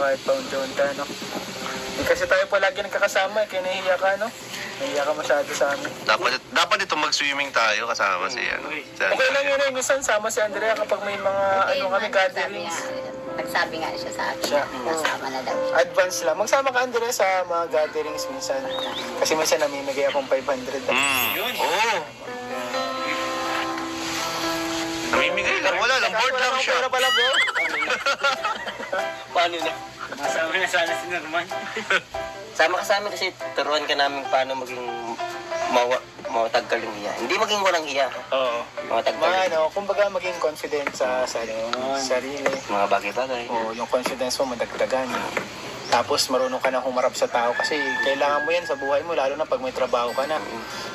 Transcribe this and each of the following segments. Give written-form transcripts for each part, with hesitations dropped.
kahit paunti-unti, no? Hindi kasi tayo po lagi nagkakasama, kaya nahihiya ka, no? Nahihiya ka masyado sa amin. Dapat ito mag-swimming tayo kasama si Okay lang yun, minsan sama si Andrea kapag may mga kami gatherings. Nagsabi nga siya sa akin, kasama na daw. Advance lang. Magsama ka, Andrea, sa mga gatherings minsan. Kasi minsan namimigay akong 500. Oo. Namimigay lang. Wala lang. Bored lang siya. Wala pala, bro. Paano na? Masama na sana si Norman. Sama ka sa amin kasi turuan ka namin paano maging matagkal yung hiya. Hindi maging walang hiya. Oo. Matagkal. Kumbaga maging confident sa sarili. Mga bagay-bagay. Oo, yung confidence mo madagdagan. Tapos marunong ka na humarap sa tao kasi kailangan mo yan sa buhay mo, lalo na pag may trabaho ka na.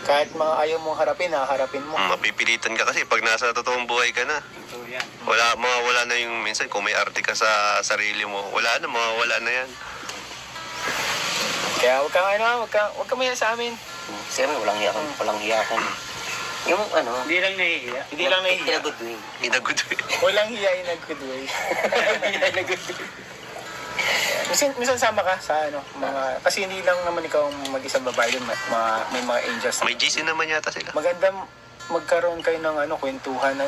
Kahit mga ayaw mong harapin, haharapin mo. Mapipilitan ka kasi pag nasa totoong buhay ka na. Wala na yung minsan kung may arte ka sa sarili mo. Wala na yan. Kaya wag ka maya sa amin. Kasi kami walang hiya kami. Yung Hindi lang nahihiya. Hindi lang in a nahihiya. good way. In a good way. Walang hiya in a good way. Minsan sama ka sa mga, kasi hindi lang naman ikaw mag-isang babae dun, may mga angels. May GC naman yata sila. Maganda magkaroon kayo ng kwentuhan,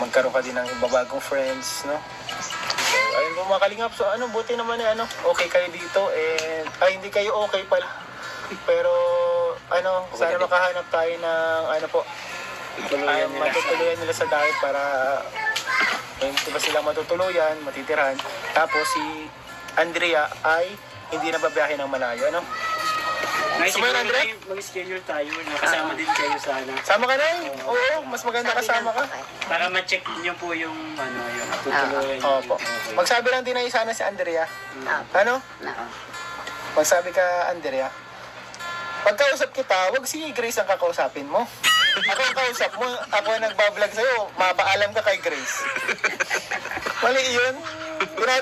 magkaroon ka din ng ibabagong friends, no? Ayun po mga kalingap, so buti naman okay kayo dito, and hindi kayo okay pala. Pero sana makahanap tayo ng matutuluyan nila sa diet para diba sila matutuluyan, matitirahan. Tapos si Andrea ay hindi na babiyahe ng malayo, Guys, Sumayon, Andre? mag-schedule tayo. Nakasama din kayo sana. Sama ka na Oo, mas maganda kasama ka. Para ma-check niyo po yung tutuluyan. Opo. Magsabi lang din na sana si Andrea. No. Magsabi ka, Andrea. Pagkausap kita, wag si Grace ang kakausapin mo. Ako ang kausap mo, ako ang nagbablog sa'yo, mapaalam ka kay Grace. Mali yun.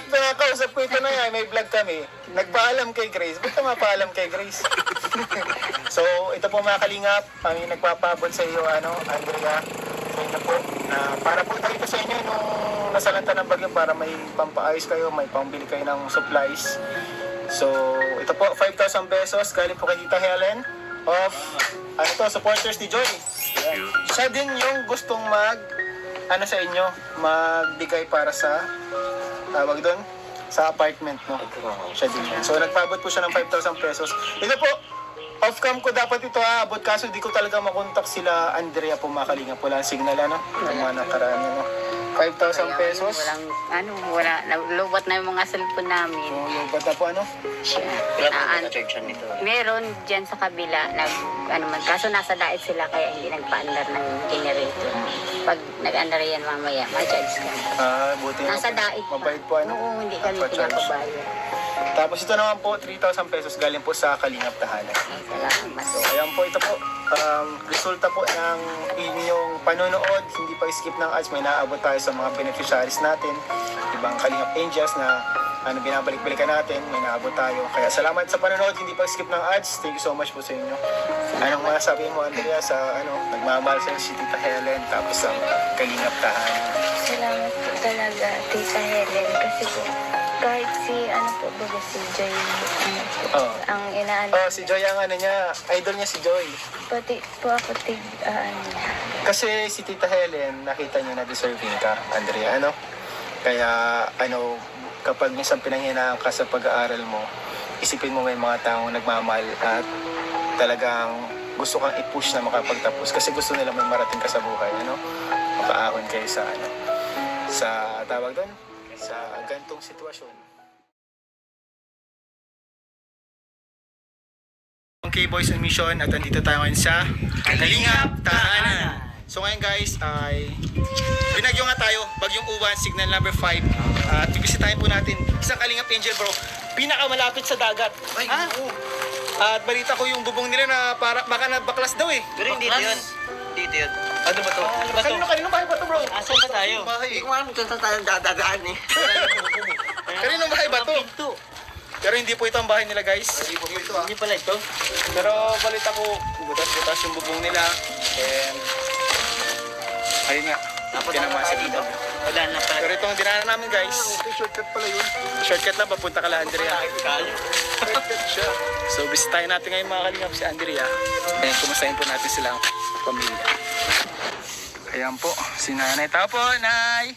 Pinakausap ko ito na yan, may vlog kami. Nagpaalam kay Grace. Ba't ka mapaalam kay Grace? So, ito po mga kalingap, kami nagpapabot sa iyo, Andrea, sa inyo po, para po dito sa inyo nung nasalanta ng bagyo para may pampaayos kayo, may pambili kayo ng supplies. So, ito po, 5,000 pesos, galing po kay Tita Helen of, supporters ni Joy. Siya din yung gustong sa inyo, magbigay para sa, tawag doon, sa apartment mo. Siya din yun. So, nagpabot po siya ng 5,000 pesos. Ito po, off-cam ko dapat ito abot, kaso di ko talaga makontak sila Andrea po, makalinga po lang signal, Yung mga nakaraan, 5,000 pesos. Wala. Lubat na yung mga cellphone namin. So, yung bata po, Kailangan na charge yan nito. Meron dyan sa kabila, kaso nasa dait sila kaya hindi nagpa-andar ng generator. Pag nag-andar yan mamaya, ma-charge ka. Buti Nasa na dait po. Mabait po, Oo, hindi kami Nagpa-charge. pinapabayad. Tapos ito naman po, 3,000 pesos galing po sa Kalingap Tahanan. Salamat. So, ayan po, ito po, resulta po ng inyong panonood, hindi pa skip ng ads, may naabot tayo sa mga beneficiaries natin, ibang Kalingap Angels na binabalik-balikan natin, may naabot tayo. Kaya salamat sa panonood, hindi pa skip ng ads, thank you so much po sa inyo. Anong masasabi mo, Andrea, sa nagmamahal sa si Tita Helen, tapos ang Kalingap Tahanan? Salamat po talaga, Tita Helen, kasi po, kahit si Joy, ang inaano. Si Joy ang idol niya si Joy. Pati po ako Kasi si Tita Helen, nakita niya na deserving ka, Andrea, Kaya, kapag minsan pinanghinaan ka sa pag-aaral mo, isipin mo may mga taong nagmamahal at talagang gusto kang i-push na makapagtapos kasi gusto nila may marating ka sa buhay, makaahon kayo sa, sa tawag doon, sa gantong sitwasyon. Okay, Boys on Mission, at andito tayo ngayon sa Kalingap Tahanan. So ngayon guys, ay binagyo nga tayo, Bagyong Uwan, signal number 5. At bibisitahin po natin isang Kalingap Angel, bro, pinakamalapit sa dagat. At balita ko yung bubong nila na baka nabaklas daw eh. Pero hindi yun. Dito yun. Ano ba to? Kanino bahay ba to, bro? Asan ba tayo? Hindi ko alam kung saan tayo dadaan eh. Kanino bahay ba to? Pero hindi po ito ang bahay nila, guys. Hindi pala ito. Pero balita ko, butas-butas yung bubong nila. And ayun nga, Dapat pinamasa dito. dito. Padaan na pala. Pero itong dinaanan namin guys, Shortcut pala yun. shortcut lang, papunta ka lang Andrea. So bisitahin natin ngayon mga kalingap si Andrea. Ayan, kumustahin po natin silang pamilya. Ayan po, si nanay. Tao po, nay!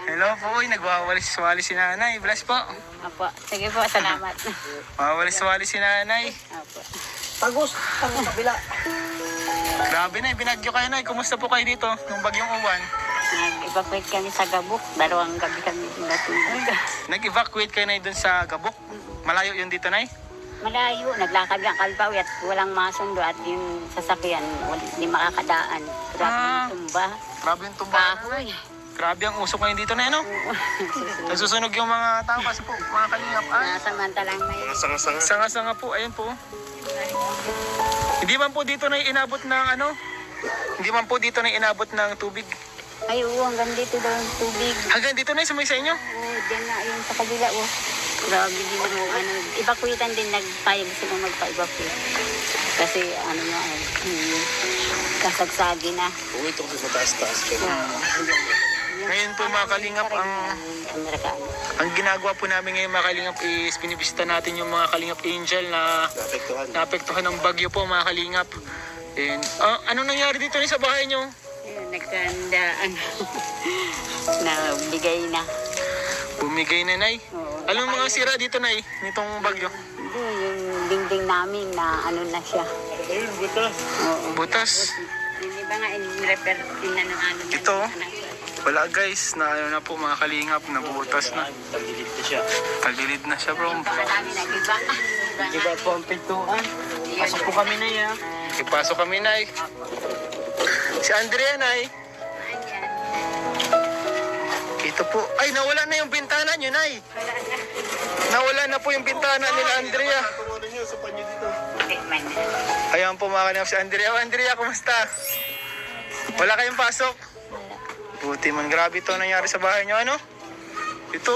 Hello po, nagwawalis-walis si nanay. Bless po. Opo. Sige po, salamat. Wawalis-walis si nanay. Opo. Tagus, ang kabila. Grabe na, binagyo kayo nay. Kumusta po kayo dito nung bagyong uwan? Nag-evacuate kami sa Gabok. 2 gabi kami natulog. Nag-evacuate kayo nay dun sa Gabok. Malayo yun dito nay? Malayo, naglakad ang kalpawi at walang masundo at yung sasakyan, hindi makakadaan. Grabe yung tumba. Grabe yung tumba. Kahoy. Grabe ang usok ngayon dito na no? Nagsusunog yung mga tao kasi po, mga kalingap. Ay, Nasamantalang may... Sanga-sanga. sanga-sanga po, ayun po. Hindi man po dito na inabot ng ano? Hindi man po dito na inabot ng tubig. Ay, oo, hanggang dito daw yung tubig. Hanggang dito na sa may sa inyo? Oo, dyan na yung sa kabila, oh. Grabe din mo, evacuatean din, nagpayag sila magpa-evacuate. Kasi, kasagsagi na. Oo, ito kasi mataas-taas ka. Ngayon po mga kalingap, ang ginagawa po namin ngayon mga kalingap is binibisita natin yung mga kalingap angel na Naapektuhan. naapektuhan ng bagyo po mga kalingap. And, anong nangyari dito sa bahay nyo? Ayun, nagkandaan. Nabigay na. Bumigay na nay. Oo. Anong mga sira dito nay, nitong bagyo? Hindi, yung dingding namin na ano na siya. Ayun, butas. Oo. Butas. Yung iba nga, in-repair din na ng ano. na- Ito? anak. Wala guys, na ano na po mga kalingap, nabutas na. Tagilid na siya. Tagilid na siya bro. Baka namin nag-iba. Iba po ang pintuan. Pasok po kami na yan. Ipasok kami nay. Si Andrea nay. Ayan. Ito po. Ay, nawala na yung bintana nyo nay. Nawala na po yung bintana nila Andrea. Tumunan niyo sa panyo dito. Tikman na. Ayan po mga kalingap si Andrea. Oh, Andrea, kumusta? Wala kayong pasok? Buti man, grabe ito nangyari sa bahay nyo, ano? Ito,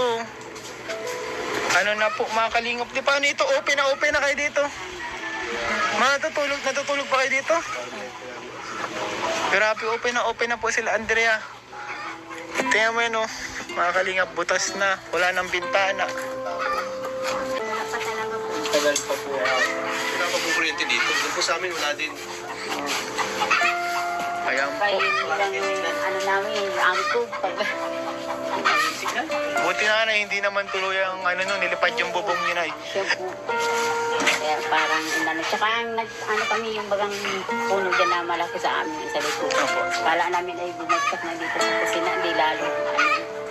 ano na po, mga kalingap. Di paano ito? Open na kayo dito. Natutulog pa kayo dito? Grabe, open na po sila, Andrea. Tingnan mo yun, oh. Mga kalingap, butas na. Wala nang bintana. Tagal pa po. Wala pa po kuryente dito. Doon po sa amin, wala din. Ayan po. Kaya yung ano namin, angkog. Buti na hindi naman tuloy ang nilipad yung bubong ni Nay. Siya po. Kaya parang inano. Tsaka ano kami yung bagang puno dyan na malaki sa amin sa likod. Opo. Kala namin ay bumagsak na dito sa kusina. Hindi lalo.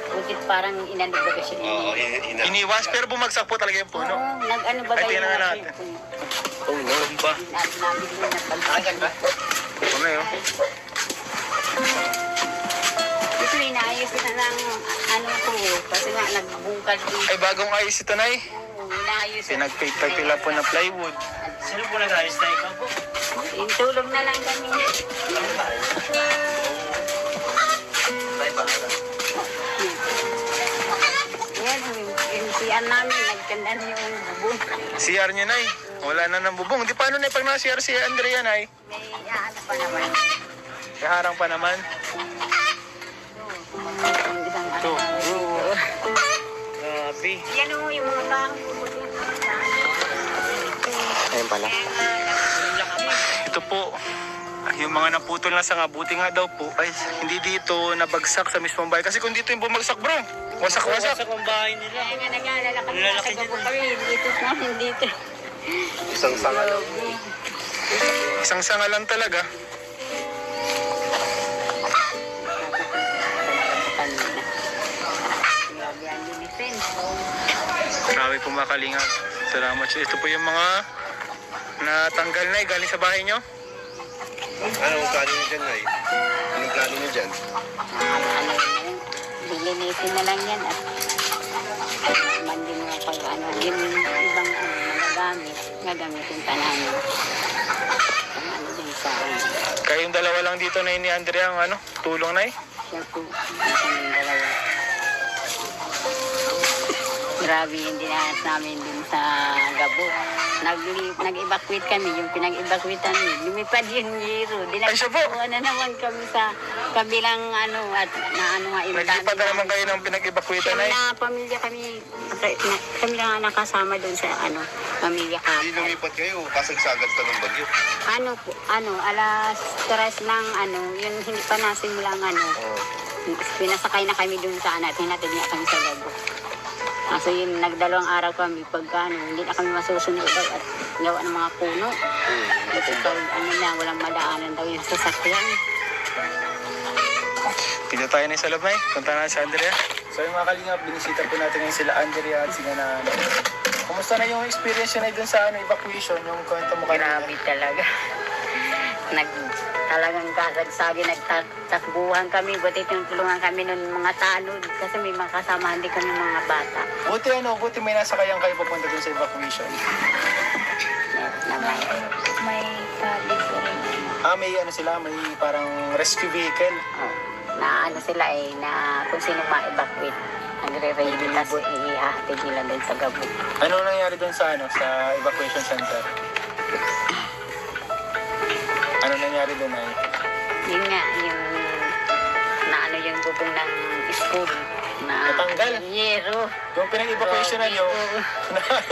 Butit parang inano baga siya. Oo, Iniwas, pero bumagsak po talaga yung puno. Oo, nag-ano baga Ay, tingnan nga natin. Oh, no. Ba? Namin din nagpagpagan ba? Ano yun? Ito inaayos na ng ano ko. Kasi nga nagbungkal din. Ay, bagong ayos ito, Nay. Oo, inaayos na. Pinagpipila po na plywood. Sino po nag-ayos na ikaw po? Yung tulog na lang kami. Yan, yung siyan namin, nagkanda na yung bubong. CR niya, Nay. Wala na ng bubong. Di paano, Nay, pag na-CR si Andrea, Nay? May ano pa naman. Kaharang pa naman. Yung isang Ito. Oo. Grabe. Yan o, yung mga kahang puputi. Ayun pala. Ito po. Yung mga naputol na sanga, buti nga daw po. Ay, hindi dito nabagsak sa mismong bahay. Kasi kung dito yung bumagsak, bro. Wasak-wasak. Wasak ang bahay nila. Kaya nga nag-aalala kami Lalaki nasa din. gabong kami. Dito namin dito. Isang sanga lang. Isang sanga lang talaga. Grabe ang defense. Grabe po mga kalingap. Salamat. So, ito po yung mga natanggal na galing sa bahay nyo. Anong plano niyo dyan, Nay? Anong plano niyo dyan? Ano yun, dilinisin na lang yan at mandin mo pag ano, yung ibang magagamit, gagamitin pa namin. Kung ano din sa Kayong dalawa lang dito na ni Andrea ang tulong na siya po, yung dalawa. Grabe yung dinanas namin dun sa Gabo. Nag-evacuate kami, yung pinag-evacuate namin. Lumipad yung Giro. Ay, siya po. Na naman kami sa kabilang at nga Naglipat na naman kayo ng pinag-evacuate kami na na pamilya kami na nakasama doon sa pamilya Hindi kami. lumipat kayo, kasagsagat pa ng bagyo. Alas 3 ng yun hindi pa nasimulang pinasakay na kami doon sa at hinatid niya kami sa Gabo. Kaso yun, nagdalawang araw kami pagka hindi na kami masusunod daw at gawa ng mga puno. Kasi pag walang madaanan daw yung sasakyan. Dito tayo na sa loob, Nay. Punta na si Andrea. So yung mga kalingap, binisita po natin ngayon sila Andrea at sila Nanay. Kumusta na yung experience nyo na dun sa evacuation, yung kwento mo kanina? Grabe talaga. Talagang kasagsagi, nagtakbuhan kami, buti tinutulungan kami ng mga tanod kasi may mga kasamahan din kami mga bata. Buti may nasakayan kayo papunta dun sa evacuation. Naman. May sabi ko rin. May sila, may parang rescue vehicle. Na sila na kung sino ma-evacuate. Nagre-ready kasi ihahatid nila din sa Gabo. Ano nangyari dun sa sa evacuation center? Ano nangyari dun, Nay? Yun nga, yung yung bubong ng school na Natanggal? yero. Yung pinag-evacuation na nyo,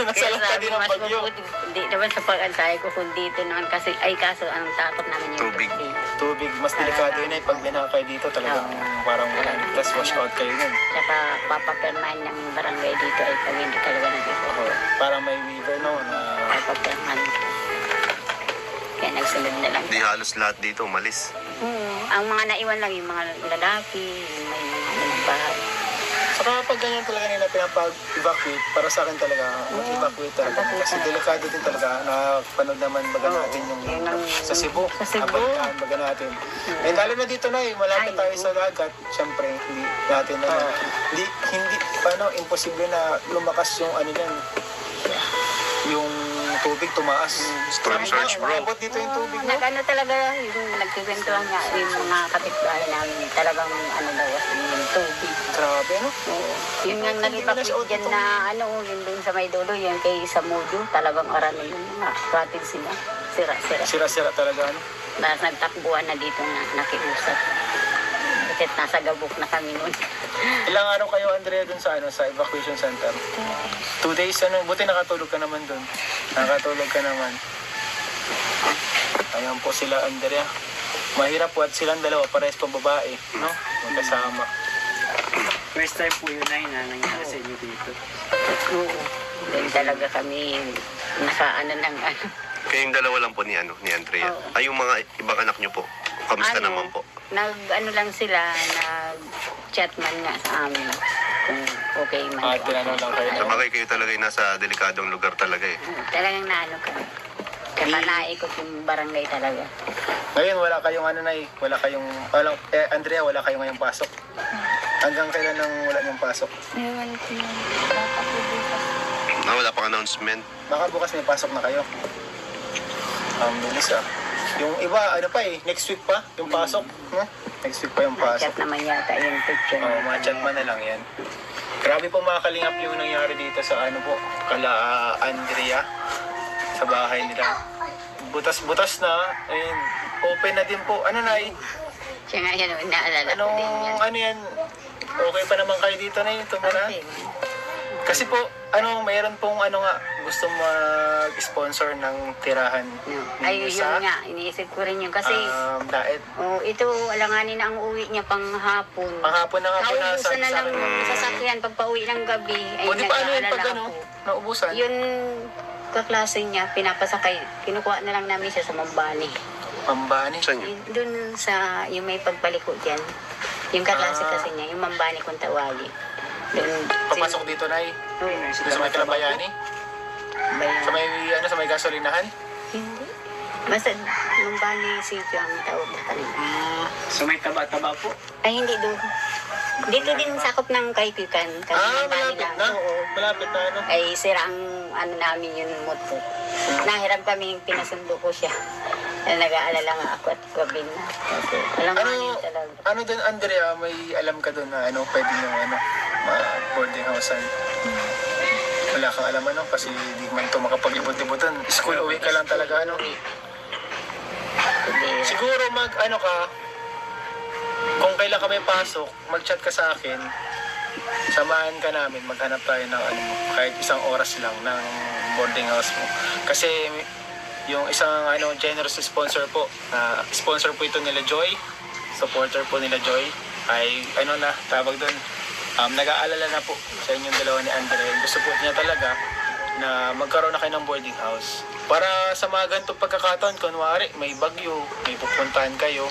nasalata din ang bagyo. Hindi naman sa pag-antay ko kung dito naman kasi, kaso ang takot namin yung Tubig. Tubig, mas delikado yun pag binakay dito talagang parang plus wash out kayo nun. Tsaka papapirmahan ng barangay dito ay pag hindi talaga nag-evacuate. Parang may waiver na Papapirmahan. Kaya nagsunod na lang. Hindi halos lahat dito umalis. Ang mga naiwan lang yung mga lalaki, yung may mga bahay. saka pag ganyan talaga nila pinapag-evacuate, para sa akin talaga, mag-evacuate talaga. Kasi delikado din talaga. Napanood naman baga natin yung sa Cebu. Sa Cebu. Abalihan baga natin. And lalo na dito na malapit tayo sa dagat. Siyempre, hindi natin imposible na lumakas yung yung tubig tumaas. Storm surge, bro. Umabot dito yung tubig. No? Talaga, yung nagkikwentuhan nga, yung mga kapitbahay namin, talagang daw, yung tubig. Grabe, no? Oo. Yun nga nag-evacuate dyan na, yun dun sa may dulo, yung kay Samudio, talagang arami yung mga kapatid sila. Sira-sira. Sira-sira talaga, no? Nagtakbuhan na dito na nakiusap. Kasi nasa Gabok na kami noon. Ilang araw kayo, Andrea, dun sa sa evacuation center? 2 days, buti nakatulog ka naman dun. Nakatulog ka naman. Ayan po sila, Andrea. Mahirap po at silang dalawa, parehas pa babae, no? Magkasama. First time po yun na nangyari sa inyo dito. Oo. Then talaga kami ng Kayong dalawa lang po ni Andrea. Oo. Ay, yung mga ibang anak nyo po. Kamusta naman po? Lang sila, nag-chat man nga sa amin. Kung okay man. Tinanong lang kayo. Sa bagay kayo talaga yung nasa delikadong lugar talaga eh. Talagang kami. Kaya naikot yung barangay talaga. Ngayon, wala kayong Andrea, wala kayong ngayong pasok. Hanggang kailan nang wala niyong pasok? Ewan ko yun. Baka po bukas. Wala pang announcement. Baka bukas may pasok na kayo. Bilis Yung iba, next week pa, yung pasok. Next week pa yung pasok. Chat naman yata yung picture. Mga chat man na lang yan. Grabe po mga kalingap yung nangyari dito sa kala Andrea. Sa bahay nila. Butas-butas na, and open na din po. Nay? Siya nga yan, naalala ko din yan. Okay pa naman kayo dito na yung tumira? Okay. Kasi po, mayroon pong gusto mag-sponsor ng tirahan. Ay, yun nga, iniisip ko rin yun kasi Daet. ito, alanganin na ang uwi niya pang hapon. Panghapon na nga po na Naubusan na ng sasakyan pag pauwi ng gabi. Ay, O di paano yun pag nag-aalala ako. naubusan? Yun, kaklase niya, pinapasakay. Kinukuha na lang namin siya sa Mambani. Pambani. Saan yun? Doon sa, yung may pagpaliko dyan. Yung kaklase kasi niya, yung Mambani kung tawagin. Doon, Papasok dito na Doon sa may Kalabayani? Sa may, sa may gasolinahan? Hindi. Basta, Mambani City ang tawag na kanila. So may taba-taba po. Ay, hindi doon. Dito din sakop ng Kaykukan. Malapit na? Malapit na, Ay, sira ang namin yung motor. Nahiram kami, pinasundo ko siya. Nag-aalala nga ako at gabi na. Kasi, alam mo yun talaga. Doon, Andrea, may alam ka doon na pwede yung boarding housean? Wala kang alam ano, kasi di man ito makapag-ibot-ibotan. School uwi ka lang talaga ano. Siguro ano ka, kung kailan ka may pasok, mag-chat ka sa akin, samahan ka namin, maghanap tayo ng ano, kahit isang oras lang ng boarding house mo. Kasi yung isang generous sponsor po, sponsor po ito nila Joy, supporter po nila Joy, ay tawag doon, nag-aalala na po sa inyong dalawa ni Andre. Gusto po niya talaga na magkaroon na kayo ng boarding house. Para sa mga ganitong pagkakataon, kunwari may bagyo, may pupuntahan kayo,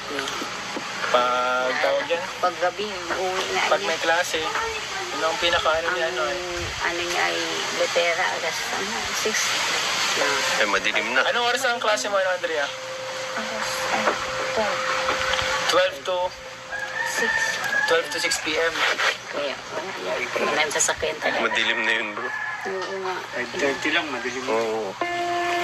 pag tawag dyan, Pag gabi, uwi na pag niya. may klase, yun ang pinaka-ano niya, Ano niya ay Lutera, alas 6 na. Eh, madilim na. Anong oras ang klase mo, Andrea? Alas, 12 to 6. 6 p.m. Kaya, wala sasakyan talaga. Madilim na yun, bro. Oo nga. 5:30 lang, madilim. Oo.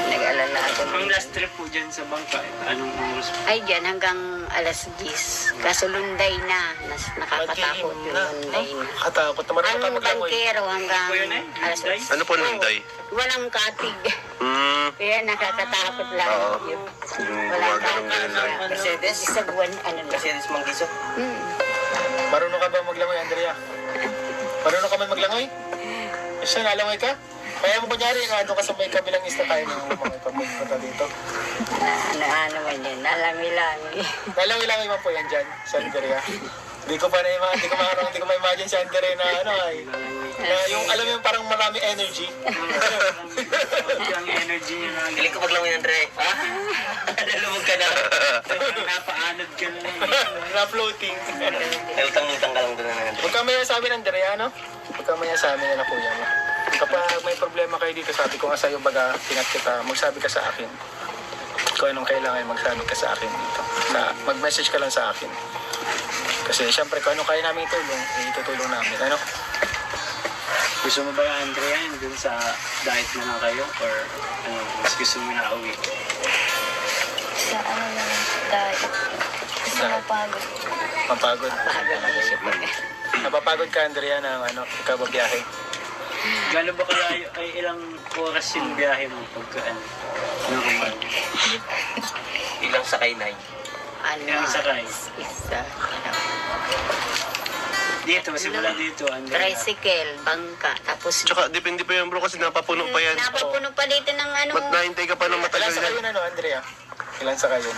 Nag-alala ako. Ang last trip po dyan sa bangka, anong oras po? Ay, dyan hanggang alas 10. Kaso lunday na. Nakakatakot yung lunday na. Katakot na marunong ka Ang maglangoy. bangkero hanggang Ano po yun, alas lunday? 10. Ano po lunday? Walang katig. Hmm. Kaya nakakatakot lang. Oo. Yun. Yung Walang gumagano'n katig. lang. Mercedes? Isang buwan, ano lang. Mercedes Manggiso. Marunong ka ba maglangoy, Andrea? Marunong ka man maglangoy? Siya, nalangoy ka? Kaya mo kunyari, ano ka sa may kabilang isla tayo ng mga papunta dito. Ano man yun, nalami-lami. Nalangoy-langoy man po yan dyan, sa Andrea. Hindi ko ma-imagine si Andrea na na yung alam mo yung parang maraming energy. Ang energy niya na. Piling ko maglangoy ng Andre. Ha? Nalulubog ka na. Napaanod ka na. Na floating. Nalutang-lutang ka lang doon na Andre. Huwag kang maya sa amin, Andrea, no? Huwag kang maya sa amin na kuya mo. Kapag may problema kayo dito, sabi ko nga sa'yo, baga, pinat kita, magsabi ka sa akin. Kung anong kailangan, magsabi ka sa akin dito. Mag-message ka lang sa akin. Kasi syempre, kung anong kaya namin itulong, itutulong namin. Ano? Gusto mo ba yung Andrea dun sa diet na lang kayo? Or ano, mas gusto mo na uwi? Sa ano lang, dahil. Kasi mapagod. Mapagod. Isip mo. Napapagod ka, Andrea, ng ikaw ba biyahe? Gano'n ba kalayo? Ay, ilang oras yung biyahe mo pagka ano? Normal. Ilang sakay na Ano, Ilang sakay? isa. Dito, simula dito, Andrea. Tricycle, bangka, tapos Tsaka, depende pa yan, bro, kasi napapuno pa yan. napapuno pa dito ng ano. Ba't nahintay ka pa ng Ilan matagal sa kayo yan? Andrea? Ilan sa kayo?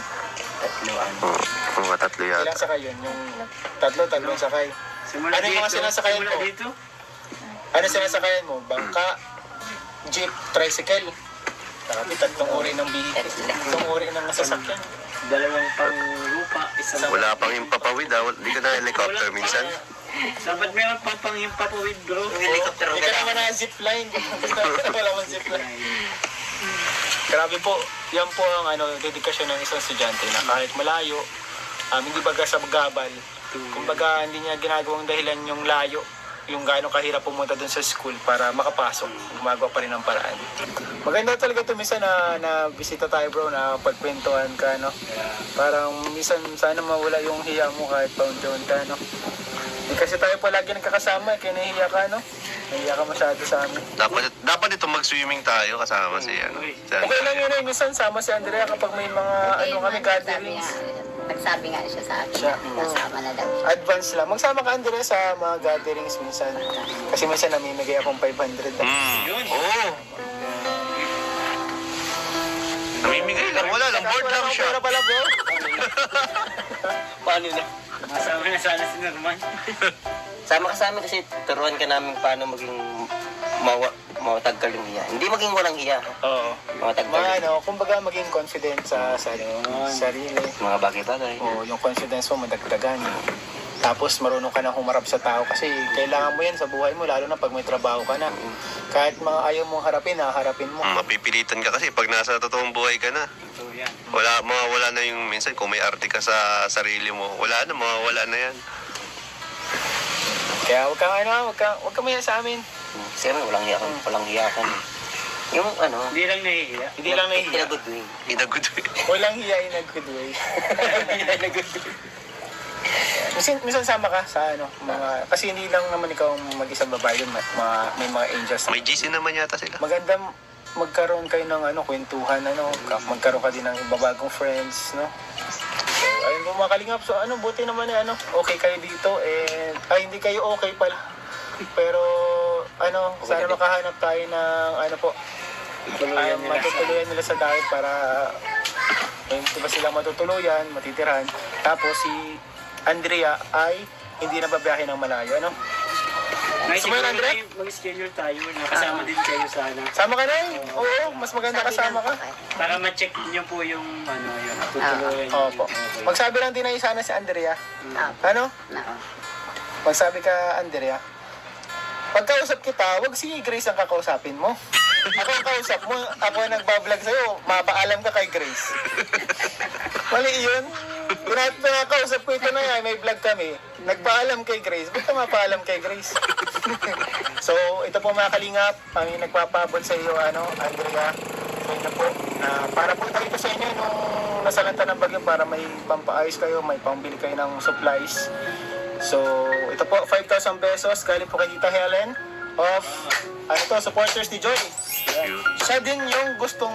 Mga tatlo Ilan yata. sa kayo? Yung tatlong sakay. Simula Ano yung mga sinasakayan simula mo? dito? Ano sinasakayan mo? Bangka, jeep, tricycle. Sabi, tatlong uri ng tatlong uri ng sasakyan. Dalawang pang lupa, isang... Wala pang impapawid, ah. Di ka na helicopter minsan. Dapat meron pang panghimpapawid, bro. Helicopter Hindi ka naman na zipline. Wala man zipline. Grabe po. Yan po ang dedikasyon ng isang estudyante na kahit malayo, hindi baga sa gabal. Kumbaga hindi niya ginagawang dahilan yung layo, yung gaano kahirap pumunta dun sa school para makapasok. Gumagawa pa rin ng paraan. Maganda talaga ito minsan na bisita tayo, bro, na pagkwentuhan ka, no? Parang minsan sana mawala yung hiya mo kahit paunti-unti, no? Hindi kasi tayo palagi nagkakasama, kaya nahihiya ka, no? Nahihiya ka masyado sa amin. Dapat ito mag-swimming tayo kasama si Okay lang yun eh, minsan sama si Andrea kapag may mga kami gatherings. Nagsabi nga siya sa akin. Siya. Kasama na daw siya. Advance lang. Magsama ka, Andrea, sa mga gatherings minsan. Kasi minsan namimigay akong 500. Oo. Namimigay lang, wala lang. Bored lang siya. Wala pala, bro. Paano na? Masama na sana si Norman. Sama ka sa amin kasi turuan ka namin paano maging mawatagkal yung hiya. Hindi maging walang hiya. Oo. Mawatagkal Kumbaga maging confident sa sarili. mga bagay-bagay. Oo, yung confidence mo madagdagan. Tapos marunong ka na humarap sa tao kasi kailangan mo yan sa buhay mo, lalo na pag may trabaho ka na. Kahit mga ayaw mong harapin, harapin mo. Mapipilitan ka kasi pag nasa totoong buhay ka na. So, yan. Mawawala na yung minsan kung may arte ka sa sarili mo. Wala na, mawawala na yan. Kaya huwag kang maya sa amin. Kasi kami walang hiyakan. Yung Hindi lang nahihiya. Hindi lang in nahihiya. a good way. Inagod. Walang hiya in a good way. Minsan sama ka sa ano, mga, kasi hindi lang naman ikaw mag-isang babae yun, may mga angels. May GC naman yata sila. Maganda magkaroon kayo ng ano, kwentuhan, ano, magkaroon ka din ng ibabagong friends, no? So, ayun po mga kalingap. So, ano, buti naman ano, okay kayo dito, and, hindi kayo okay pala. Pero, ano, sana makahanap tayo ng, ano po, matutuluyan nila sa diet para, diba silang matutuluyan, matitirahan. Tapos, si Andrea ay hindi na babiyahe ng malayo, ano? May Sumayon, siguro Andre? tayo, mag-schedule tayo na kasama din kayo sana. Sama ka na eh. Oo, mas maganda kasama ka. Para ma-check niyo po yung ano, yung tutuluyan. Opo. Magsabi lang din na sana si Andrea. Ano? Oo. Magsabi ka, Andrea. Pagkausap kita, wag si Grace ang kakausapin mo. Ako ang kausap mo, ako ang nagbablog sa'yo, mapaalam ka kay Grace. Mali yun. Pinakausap ko ito na yan, may vlog kami. Nagpaalam kay Grace. Ba't ka mapaalam kay Grace? So, ito po mga kalingap, kami nagpapabot sa iyo, ano, Andrea. So, ito po, para po tayo sa inyo nung nasalanta ng bagyo para may pampaayos kayo, may pambili kayo ng supplies. So, ito po, 5,000 pesos, galing po kay Tita Helen of, ano to, supporters ni Joy. Ayan. Siya din yung gustong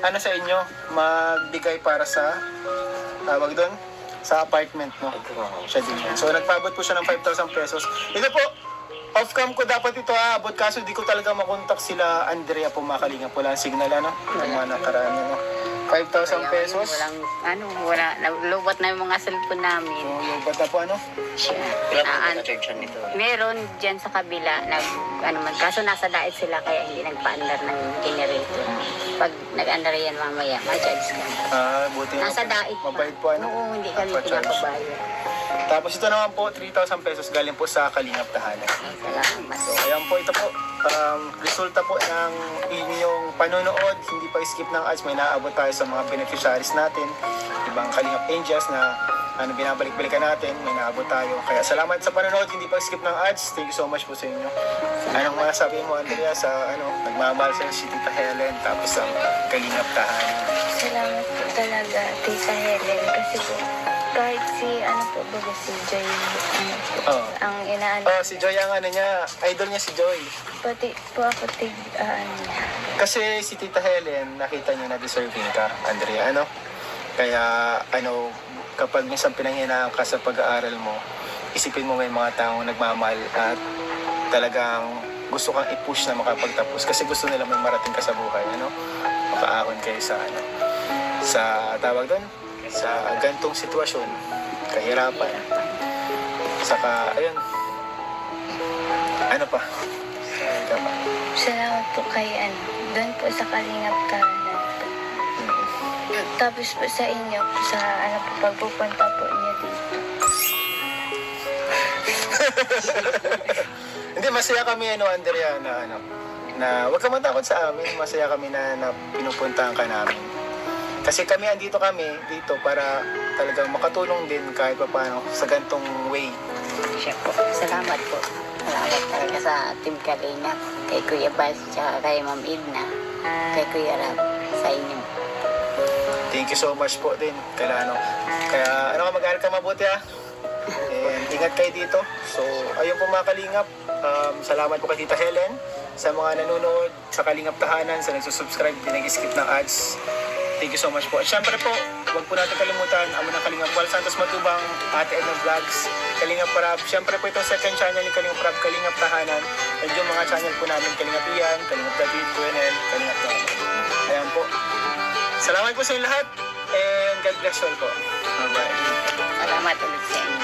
ano sa inyo, magbigay para sa, tawag doon, sa apartment mo. Siya din yan. So, nagpabot po siya ng 5,000 pesos. Ito po, off-cam ko dapat ito aabot, kaso di ko talaga makontak sila Andrea po, makalinga po lang signal, ano, yung mga nakaraan, ano. 5,000 pesos. Wala, lubat na yung mga cellphone namin. So, yung ba't na po, ano? Kailan po na-charge yan nito? Meron dyan sa kabila, kaso nasa diet sila kaya hindi nagpa-andar ng generator. Pag nag-andar yan mamaya, ma-charge ka. Buti na Nasa po. diet pa. Mabait po, ano? Oo, hindi kami Pa-charge. pinapabayad. Tapos ito naman po, 3,000 pesos galing po sa Kalingap Tahanan. Salamat. So, ayan po, ito po, resulta po ng inyong panonood, hindi pa skip ng ads, may naabot tayo sa mga beneficiaries natin, ibang Kalingap Angels na binabalik-balikan natin, may naabot tayo. Kaya salamat sa panonood, hindi pa skip ng ads, thank you so much po sa inyo. Anong masasabi mo, Andrea, sa nagmamahal sa si Tita Helen, tapos ang Kalingap Tahanan? Salamat po talaga, Tita Helen, kasi po, kahit si Joy, Oh. ang inaano, Si Joy ang niya, idol niya si Joy. pati po ako Kasi si Tita Helen, nakita niya na deserving ka, Andrea, ano? Kaya, kapag minsan pinanghinaan ka sa pag-aaral mo, isipin mo may mga taong nagmamahal at talagang gusto kang i-push na makapagtapos kasi gusto nila may marating ka sa buhay, ano? Makaahon kayo sa, sa tawag doon, sa gantong sitwasyon, kahirapan. Saka, ayun, ano pa? Ayun ka pa. salamat po kay doon po sa Kalingap Tahanan. Tapos po sa inyo, sa pagpupunta po niyo dito. Hindi, masaya kami, Andrea, na huwag ka matakot sa amin. Masaya kami na pinupuntahan ka namin. Kasi kami, andito kami dito para talagang makatulong din kahit pa paano sa gantong way. Siya po. Salamat po. Salamat talaga sa Team Kalingap, kay Kuya Bas, tsaka kay Ma'am Edna, kay Kuya Rab, sa inyo. Thank you so much po din. Kaya mag-aaral ka mabuti ha. And ingat kayo dito. So, ayun po mga Kalingap. Salamat po kay Tita Helen sa mga nanonood sa Kalingap Tahanan, sa nagsusubscribe, di nag-skip ng ads. Thank you so much po. At syempre po, huwag po natin kalimutan, amo ng Kalingap Wal Santos Matubang, Ate Edna Vlogs, Kalingap Parab. Syempre po itong second channel ni Kalingap Parab, Kalingap Tahanan. At yung mga channel po namin, Kalingap Ian, Kalingap David, Kuenel, Kalingap Tahanan. Ayan po. Salamat po sa inyo lahat. And God bless you all po. Bye-bye. Salamat ulit sa inyo.